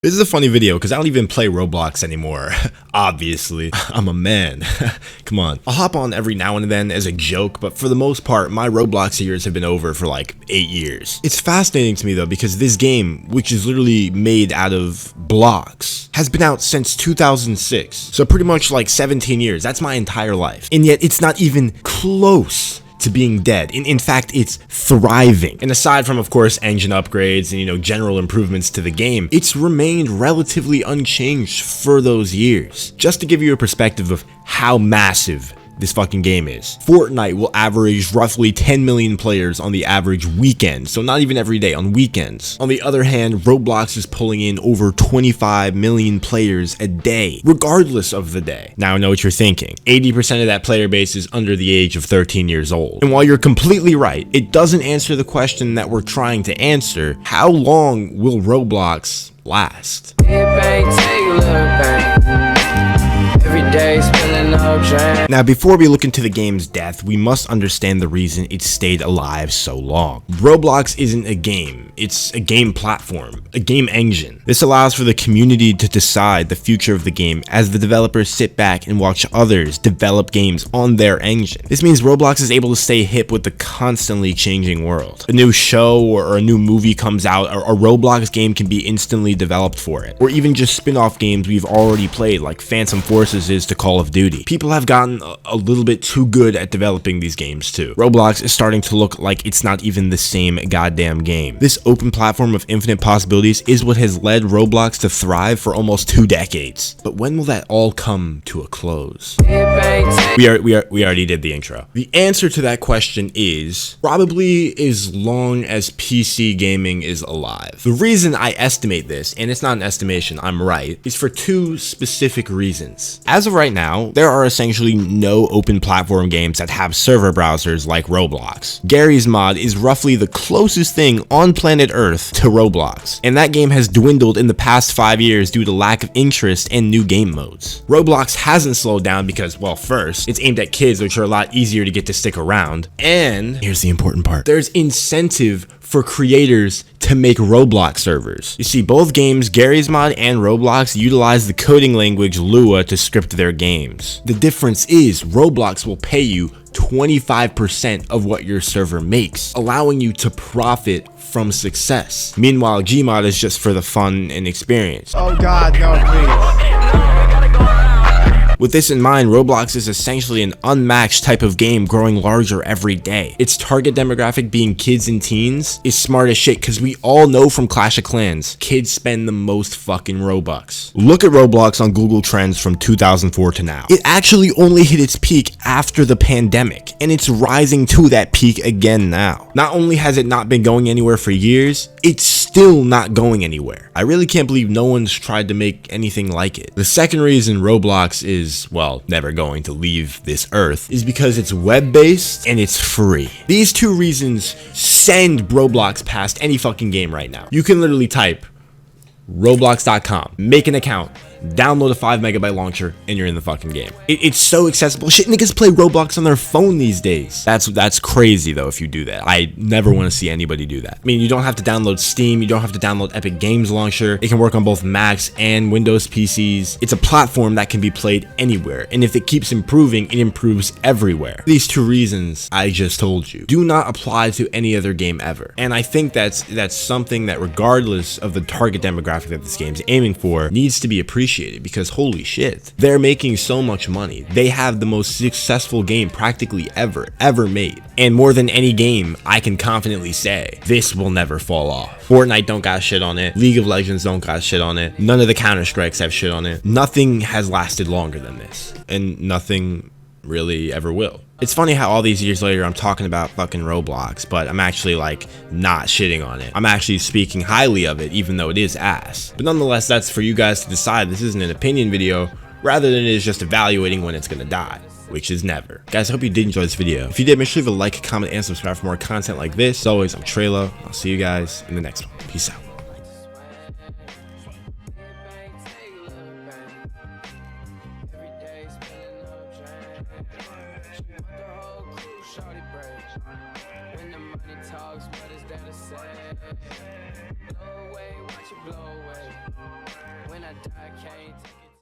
This is a funny video because I don't even play Roblox anymore. Obviously, I'm a man. Come on. I'll hop on every now and then as a joke, but for the most part, my Roblox years have been over for like 8 years. It's fascinating to me though because this game, which is literally made out of blocks, has been out since 2006. So pretty much like 17 years. That's my entire life. And yet it's not even close to being dead. In fact, it's thriving. And aside from, of course, engine upgrades and, general improvements to the game, it's remained relatively unchanged for those years. Just to give you a perspective of how massive this fucking game is. Fortnite will average roughly 10 million players on the average weekend, so not even every day, on weekends. On the other hand, Roblox is pulling in over 25 million players a day, regardless of the day. Now I know what you're thinking. 80% of that player base is under the age of 13 years old. And while you're completely right, it doesn't answer the question that we're trying to answer. How long will Roblox last? Now, before we look into the game's death, we must understand the reason it stayed alive so long. Roblox isn't a game, it's a game platform, a game engine. This allows for the community to decide the future of the game as the developers sit back and watch others develop games on their engine. This means Roblox is able to stay hip with the constantly changing world. A new show or a new movie comes out, or a Roblox game can be instantly developed for it. Or even just spin-off games we've already played, like Phantom Forces is to Call of Duty. People have gotten a little bit too good at developing these games too. Roblox is starting to look like it's not even the same goddamn game. This open platform of infinite possibilities is what has led Roblox to thrive for almost 2 decades. But when will that all come to a close? We already did the intro. The answer to that question is probably as long as PC gaming is alive. The reason I estimate this, and it's not an estimation, I'm right, is for 2 specific reasons. As of right now, there are essentially no open platform games that have server browsers like Roblox. Garry's Mod is roughly the closest thing on planet Earth to Roblox, and that game has dwindled in the past 5 years due to lack of interest and new game modes. Roblox hasn't slowed down because, well, first, it's aimed at kids, which are a lot easier to get to stick around, and here's the important part, there's incentive for creators to make Roblox servers. You see, both games, Garry's Mod and Roblox, utilize the coding language Lua to script their games. The difference is Roblox will pay you 25% of what your server makes, allowing you to profit from success. Meanwhile, Gmod is just for the fun and experience. Oh God, no, please. With this in mind, Roblox is essentially an unmatched type of game growing larger every day. Its target demographic being kids and teens is smart as shit because we all know from Clash of Clans, kids spend the most fucking Robux. Look at Roblox on Google Trends from 2004 to now. It actually only hit its peak after the pandemic, and it's rising to that peak again now. Not only has it not been going anywhere for years, it's still not going anywhere. I really can't believe no one's tried to make anything like it. The second reason Roblox is, well, never going to leave this earth is because it's web-based and it's free. These 2 reasons send Roblox past any fucking game right now. You can literally type roblox.com, make an account, download a 5 megabyte launcher, and you're in the fucking game. It's so accessible. Shit, niggas play Roblox on their phone these days. That's crazy though if you do that. I never want to see anybody do that. I mean, you don't have to download Steam, you don't have to download Epic Games Launcher. It can work on both Macs and Windows PCs. It's a platform that can be played anywhere, and if it keeps improving, it improves everywhere. These 2 reasons I just told you do not apply to any other game ever. And I think that's something that, regardless of the target demographic that this game's aiming for, needs to be appreciated. Because holy shit, they're making so much money. They have the most successful game practically ever made. And more than any game, I can confidently say, this will never fall off. Fortnite don't got shit on it. League of Legends don't got shit on it. None of the Counter-Strikes have shit on it. Nothing has lasted longer than this. And nothing really ever will. It's funny how all these years later I'm talking about fucking Roblox, but I'm actually like not shitting on it. I'm actually speaking highly of it, even though it is ass. But nonetheless, that's for you guys to decide. This isn't an opinion video, rather than it is just evaluating when it's gonna die, which is never. Guys, I hope you did enjoy this video. If you did, make sure to leave a like, comment, and subscribe for more content like this. As always, I'm Treyllo. I'll see you guys in the next one. Peace out. When the money talks, what is there to say? Blow away, watch it blow away. I die, can't take it.